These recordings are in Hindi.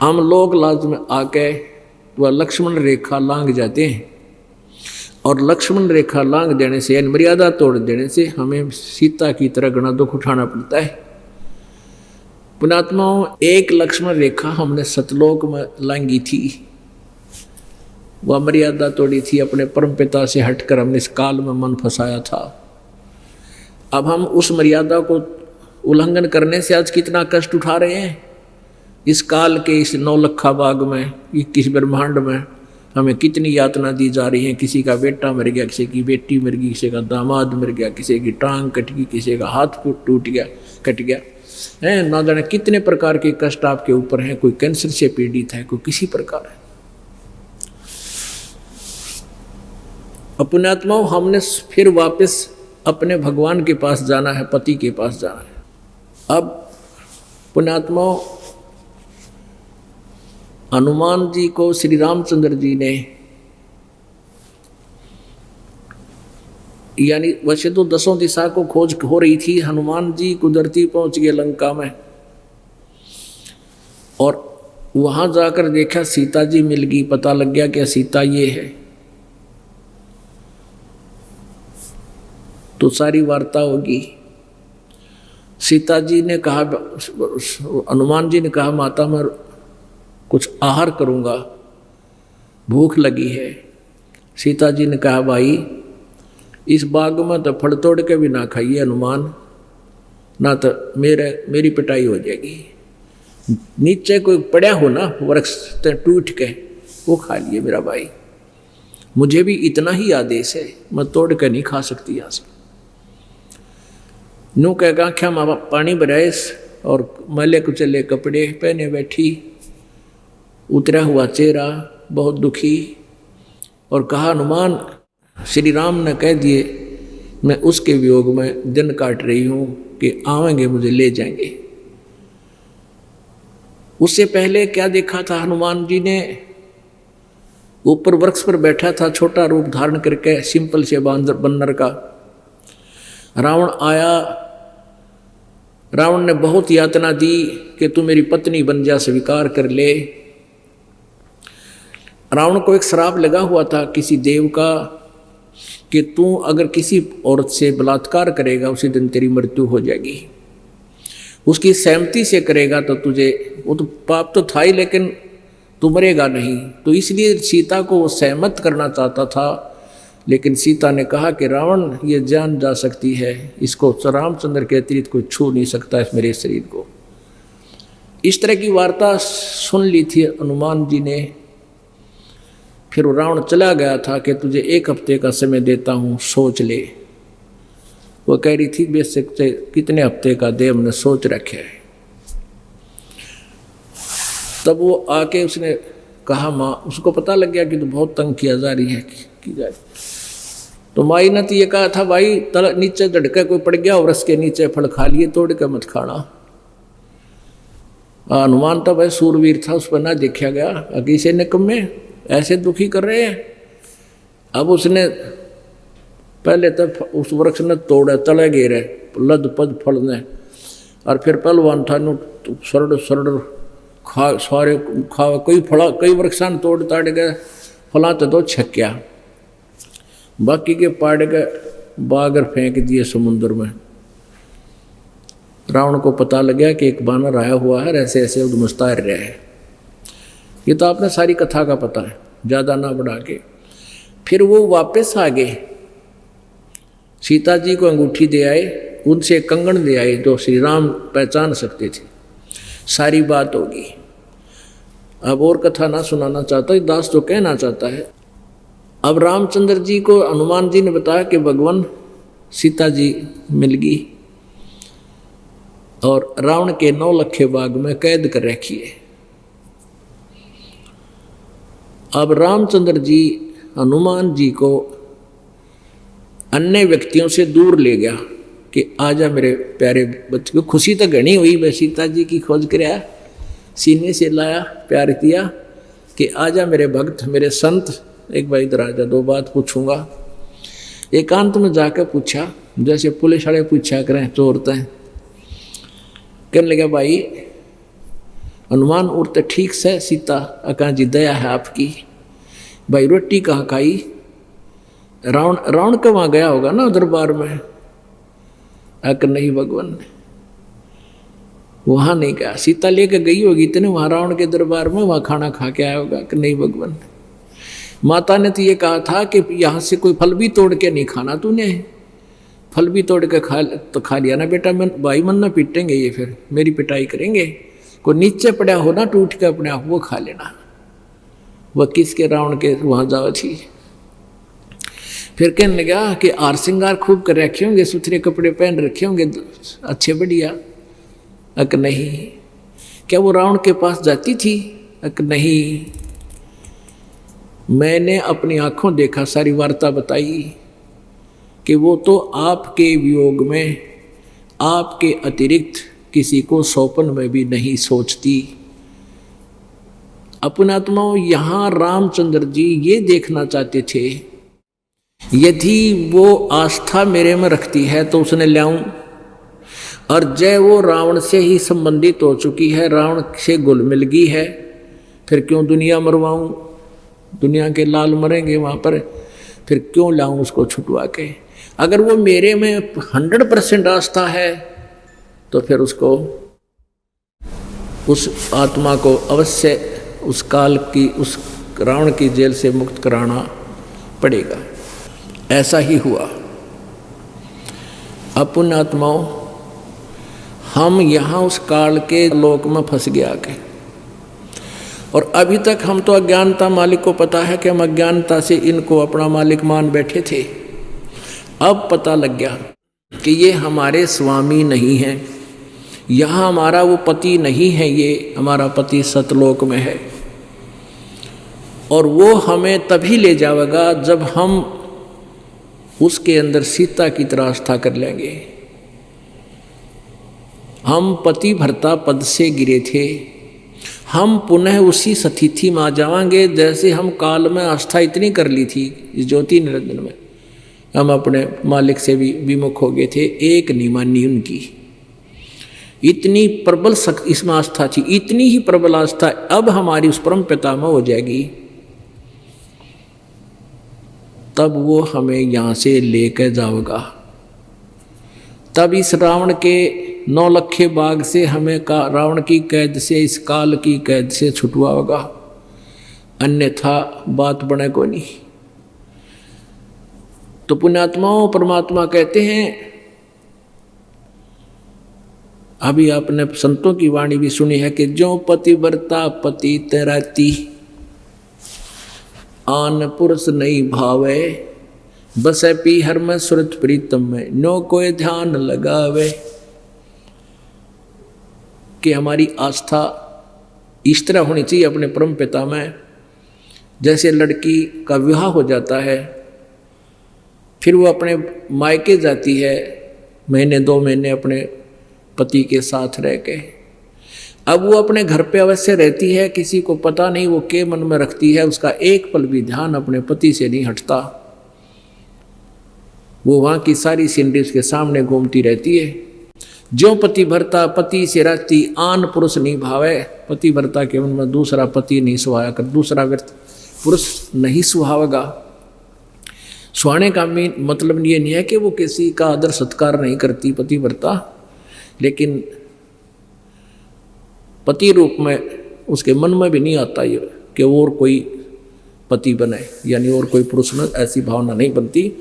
हम लोग लाज में आके वह लक्ष्मण रेखा लांघ जाते हैं, और लक्ष्मण रेखा लांघ देने से यानी मर्यादा तोड़ देने से हमें सीता की तरह घना दुख उठाना पड़ता है। पुण्यात्माओं, एक लक्ष्मण रेखा हमने सतलोक में लांघी थी, वह मर्यादा तोड़ी थी, अपने परमपिता से हटकर हमने इस काल में मन फंसाया था। अब हम उस मर्यादा को उल्लंघन करने से आज कितना कष्ट उठा रहे हैं। इस काल के इस नौलखा बाग में, 21 ब्रह्मांड में हमें कितनी यातना दी जा रही है। किसी का बेटा मर गया, किसी की बेटी मर गई, किसी का दामाद मर गया, किसी की टांग कट गई, किसी का हाथ टूट गया, कट गया है, ना जाने कितने प्रकार के कष्ट आपके ऊपर हैं। कोई कैंसर से पीड़ित है, कोई किसी प्रकार है। पुण्यात्माओं, हमने फिर वापस अपने भगवान के पास जाना है, पति के पास जाना है। अब पुण्यात्माओं, हनुमान जी को श्री रामचंद्र जी ने, यानी वैसे तो 10 दिशा को खोज हो रही थी, हनुमान जी कुदरती पहुंच गए लंका में, और वहां जाकर देखा सीता जी मिल गई, पता लग गया कि सीता ये है। तो सारी वार्ता होगी। सीता जी ने कहा, हनुमान जी ने कहा, माता मैं कुछ आहार करूंगा, भूख लगी है। सीता जी ने कहा, भाई इस बाग में तो फल तोड़ के भी ना खाइए हनुमान, ना तो मेरी पिटाई हो जाएगी। नीचे कोई पड़ा हो ना वृक्ष टूट के, वो खा लिए मेरा भाई, मुझे भी इतना ही आदेश है, मैं तोड़ के नहीं खा सकती यहाँ से। नू कह आख्या माँ पानी भराए और मैले कुचले कपड़े पहने बैठी, उतरा हुआ चेहरा, बहुत दुखी, और कहा हनुमान श्री राम ने कह दिए मैं उसके वियोग में दिन काट रही हूँ कि आवेंगे मुझे ले जाएंगे। उससे पहले क्या देखा था हनुमान जी ने, ऊपर वृक्ष पर बैठा था छोटा रूप धारण करके, सिंपल से बंदर का। रावण आया, रावण ने बहुत यातना दी कि तू मेरी पत्नी बन जा, स्वीकार कर ले। रावण को एक श्राप लगा हुआ था किसी देव का कि तू अगर किसी औरत से बलात्कार करेगा उसी दिन तेरी मृत्यु हो जाएगी। उसकी सहमति से करेगा तो तुझे, वो तो पाप तो था ही लेकिन तू मरेगा नहीं। तो इसलिए सीता को वो सहमत करना चाहता था, लेकिन सीता ने कहा कि रावण ये जान जा सकती है, इसको रामचंद्र के अतिरिक्त कोई छू नहीं सकता इस मेरे शरीर को। इस तरह की वार्ता सुन ली थी हनुमान जी ने। फिर रावण चला गया था कि तुझे 1 हफ्ते का समय देता हूँ, सोच ले। वो कह रही थी बेशक कितने हफ्ते का दे, हमने सोच रखे है। तब वो आके उसने कहा माँ, उसको पता लग गया कि तो बहुत तंग किया जा रही है की जा रही। तो माई ने तो ये कहा था भाई तल नीचे झटका कोई पड़ गया और उसके नीचे फल खा लिए, तोड़ के मत खाना। हनुमान तो भाई सूरवीर था, उस पर ना देखा गया, अगी से निकम्मे ऐसे दुखी कर रहे हैं। अब उसने पहले तो उस वृक्ष ने तोड़े, तले गिरे लद पद फल ने, और फिर पहलवान था सरड़ खा सारे खा, कई वृक्षान तोड़ ताड़ गए, फला तो छक्या, बाकी के पाड़ के बागर फेंक दिए समुद्र में। रावण को पता लग गया कि एक बानर आया हुआ है, ऐसे ऐसे उद्मस्ता रहे हैं। ये तो आपने सारी कथा का पता है, ज़्यादा ना बढ़ा के। फिर वो वापस आ गए, सीता जी को अंगूठी दे आए, उनसे कंगन दे आए जो श्री राम पहचान सकते थे। सारी बात होगी। अब और कथा ना सुनाना चाहता, दास तो कहना चाहता है। अब रामचंद्र जी को हनुमान जी ने बताया कि भगवान सीता जी मिल गई और रावण के 9 लखे बाग में कैद कर रखी है। अब रामचंद्र जी हनुमान जी को अन्य व्यक्तियों से दूर ले गया कि आजा मेरे प्यारे बच्चे को। खुशी तो घनी हुई, मैं सीता जी की खोज कराया, सीने से लाया, प्यार किया कि आजा मेरे भक्त, मेरे संत, एक बार इधर आजा, 2 बात पूछूंगा। एकांत में जाकर पूछा, जैसे पुलिस वाले पूछा करें चोरते हैं। कहने लगा भाई अनुमान उड़ते ठीक से सीता अका जी दया है आपकी, भाई रोटी कहाँ खाई। रावण का वहाँ गया होगा ना दरबार में, अक नहीं भगवान वहाँ नहीं गया, सीता लेकर गई होगी इतने वहाँ रावण के दरबार में, वहाँ खाना खा के आया होगा कि नहीं भगवान। माता ने तो ये कहा था कि यहाँ से कोई फल भी तोड़ के नहीं खाना तूने, फल भी तोड़ के खा लिया ना बेटा, मैं भाई मन ना पीटेंगे ये, फिर मेरी पिटाई करेंगे। कोई नीचे पड़ा हो ना टूट के अपने आप, वो खा लेना। वह किसके रावण के वहाँ जाओ थी। फिर कहने लगा कि आर श्रृंगार खूब कर रखे होंगे, सुथरे कपड़े पहन रखे होंगे अच्छे बढ़िया। अक नहीं। क्या वो रावण के पास जाती थी? अक नहीं, मैंने अपनी आंखों देखा, सारी वार्ता बताई कि वो तो आपके वियोग में आपके अतिरिक्त किसी को सौंपन में भी नहीं सोचती। अपनात्माओं, यहाँ रामचंद्र जी ये देखना चाहते थे, यदि वो आस्था मेरे में रखती है तो उसने लाऊं, और जय वो रावण से ही संबंधित हो चुकी है, रावण से घुल मिल गई है, फिर क्यों दुनिया मरवाऊं? दुनिया के लाल मरेंगे वहाँ पर, फिर क्यों लाऊं उसको छुटवा के? अगर वो मेरे में 100% आस्था है तो फिर उसको, उस आत्मा को अवश्य उस काल की, उस रावण की जेल से मुक्त कराना पड़ेगा। ऐसा ही हुआ। अपन आत्माओं, हम यहाँ उस काल के लोक में फंस गया के, और अभी तक हम तो अज्ञानता, मालिक को पता है कि हम अज्ञानता से इनको अपना मालिक मान बैठे थे। अब पता लग गया कि ये हमारे स्वामी नहीं हैं, यहाँ हमारा वो पति नहीं है, ये हमारा पति सतलोक में है, और वो हमें तभी ले जाएगा जब हम उसके अंदर सीता की तरह आस्था कर लेंगे। हम पति भर्ता पद से गिरे थे, हम पुनः उसी स्थिति में आ जाएंगे जैसे हम काल में आस्था इतनी कर ली थी इस ज्योति निरंजन में, हम अपने मालिक से भी विमुख हो गए थे, एक नहीं मानी उनकी। इतनी प्रबल शक्ति इसमें आस्था थी, इतनी ही प्रबल आस्था अब हमारी उस परम पिता में हो जाएगी, तब वो हमें यहाँ से लेकर जाएगा। तब इस रावण के 9 लखे बाग से हमें रावण की कैद से, इस काल की कैद से छुटवाएगा, अन्यथा बात बने को नहीं। तो पुण्यात्माओं, परमात्मा कहते हैं, अभी आपने संतों की वाणी भी सुनी है कि जो पतिव्रता पति तैराती, आन पुरुष नहीं भावे, बसे पी हर में सुरत प्रीतम में, नो कोई ध्यान लगावे। कि हमारी आस्था इस तरह होनी चाहिए अपने परम पिता में, जैसे लड़की का विवाह हो जाता है, फिर वो अपने मायके जाती है, महीने 2 महीने अपने पति के साथ रह के, अब वो अपने घर पे अवश्य रहती है, किसी को पता नहीं वो के मन में रखती है, उसका एक पल भी ध्यान अपने पति से नहीं हटता, वो वहाँ की सारी सीनरी उसके सामने घूमती रहती है। जो पति भरता पति से राती, आन पुरुष नहीं भावे, पति भरता के मन में दूसरा पति नहीं सुहाया कर, दूसरा पुरुष नहीं सुहावेगा। सुहाने का मतलब ये नहीं है कि वो किसी का आदर सत्कार नहीं करती पति भरता, लेकिन पति रूप में उसके मन में भी नहीं आता ये कि और कोई पति बने, यानी और कोई पुरुष में ऐसी भावना नहीं बनती।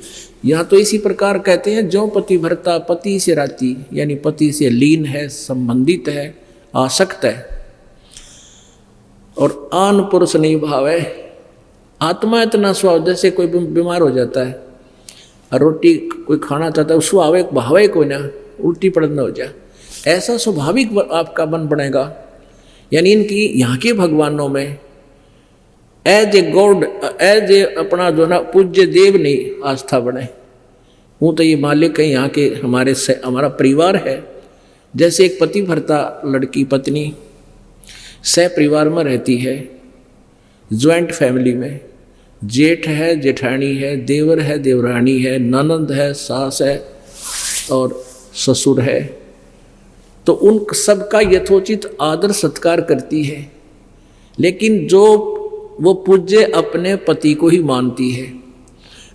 यहाँ तो इसी प्रकार कहते हैं, जो पति भरता पति से राती, यानी पति से लीन है, संबंधित है, आसक्त है, और आन पुरुष नहीं भावे। आत्मा इतना स्वभाव, जैसे कोई बीमार हो जाता है और रोटी कोई खाना चाहता है, स्वभाव भावे कोई ना, उल्टी पड़ना हो जाए, ऐसा स्वाभाविक आपका मन बनेगा। यानी इनकी यहाँ के भगवानों में as a god, as a अपना जो ना पूज्य देव नहीं आस्था बने, वो तो ये मालिक है यहाँ के, हमारा परिवार है। जैसे एक पति भरता लड़की पत्नी सह परिवार में रहती है, ज्वाइंट फैमिली में, जेठ है, जेठानी है, देवर है, देवरानी है, ननंद है, सास है और ससुर है, तो उन सबका यथोचित आदर सत्कार करती है, लेकिन जो वो पूज्य अपने पति को ही मानती है,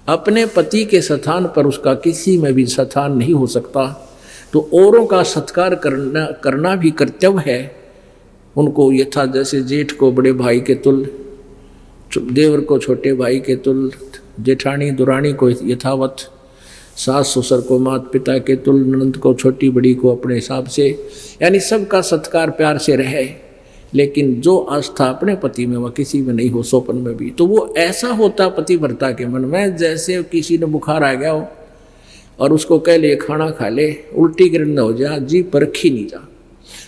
अपने पति के स्थान पर उसका किसी में भी स्थान नहीं हो सकता, तो औरों का सत्कार करना भी कर्तव्य है। उनको यथा जैसे जेठ को बड़े भाई के तुल्य, देवर को छोटे भाई के तुल्य, जेठानी दुरानी को यथावत, सास ससुर को माता पिता के तुल्य, ननद को छोटी बड़ी को अपने हिसाब से, यानी सबका सत्कार प्यार से रहे। लेकिन जो आस्था अपने पति में वह किसी में नहीं हो, सोपन में भी, तो वो ऐसा होता पतिव्रता के मन में जैसे किसी ने बुखार आ गया हो और उसको कह ले खाना खा ले, उल्टी गिरन हो जा, जी परखी नहीं जा,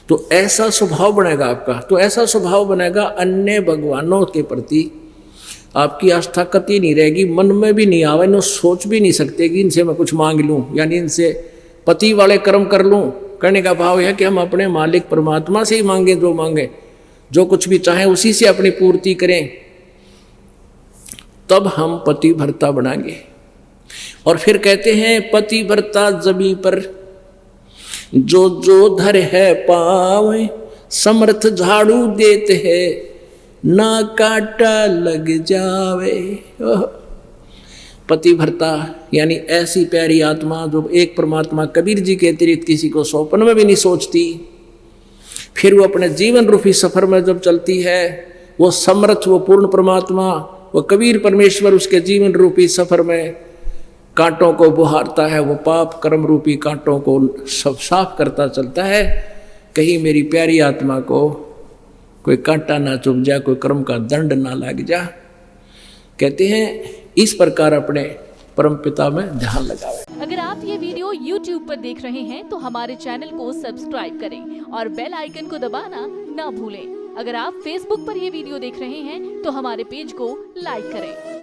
तो ऐसा स्वभाव बनेगा आपका। तो ऐसा स्वभाव बनेगा, अन्य भगवानों के प्रति आपकी आस्था कति नहीं रहेगी, मन में भी नहीं आवे, न सोच भी नहीं सकते कि इनसे मैं कुछ मांग लूँ, यानी इनसे पति वाले कर्म कर लूँ। कहने का भाव है कि हम अपने मालिक परमात्मा से ही मांगे, जो मांगे, जो कुछ भी चाहे उसी से अपनी पूर्ति करें, तब हम पतिव्रता बनाएंगे। और फिर कहते हैं पतिव्रता जमी पर जो जो धर है पावे, समर्थ झाड़ू देते हैं ना काटा लग जावे। पतिव्रता यानी ऐसी प्यारी आत्मा जो एक परमात्मा कबीर जी के अतिरिक्त किसी को सौंपन में भी नहीं सोचती, फिर वो अपने जीवन रूपी सफर में जब चलती है, वो समर्थ, वो पूर्ण परमात्मा, वो कबीर परमेश्वर उसके जीवन रूपी सफर में कांटों को बुहारता है, वो पाप कर्म रूपी कांटों को सब साफ करता चलता है। कहीं मेरी प्यारी आत्मा को कोई कांटा ना चुभ जा, कोई कर्म का दंड ना लग जा। कहते हैं इस प्रकार अपने परम पिता में ध्यान लगावे। अगर आप ये वीडियो YouTube पर देख रहे हैं तो हमारे चैनल को सब्सक्राइब करें और बेल आइकन को दबाना ना भूलें। अगर आप Facebook पर ये वीडियो देख रहे हैं तो हमारे पेज को लाइक करें।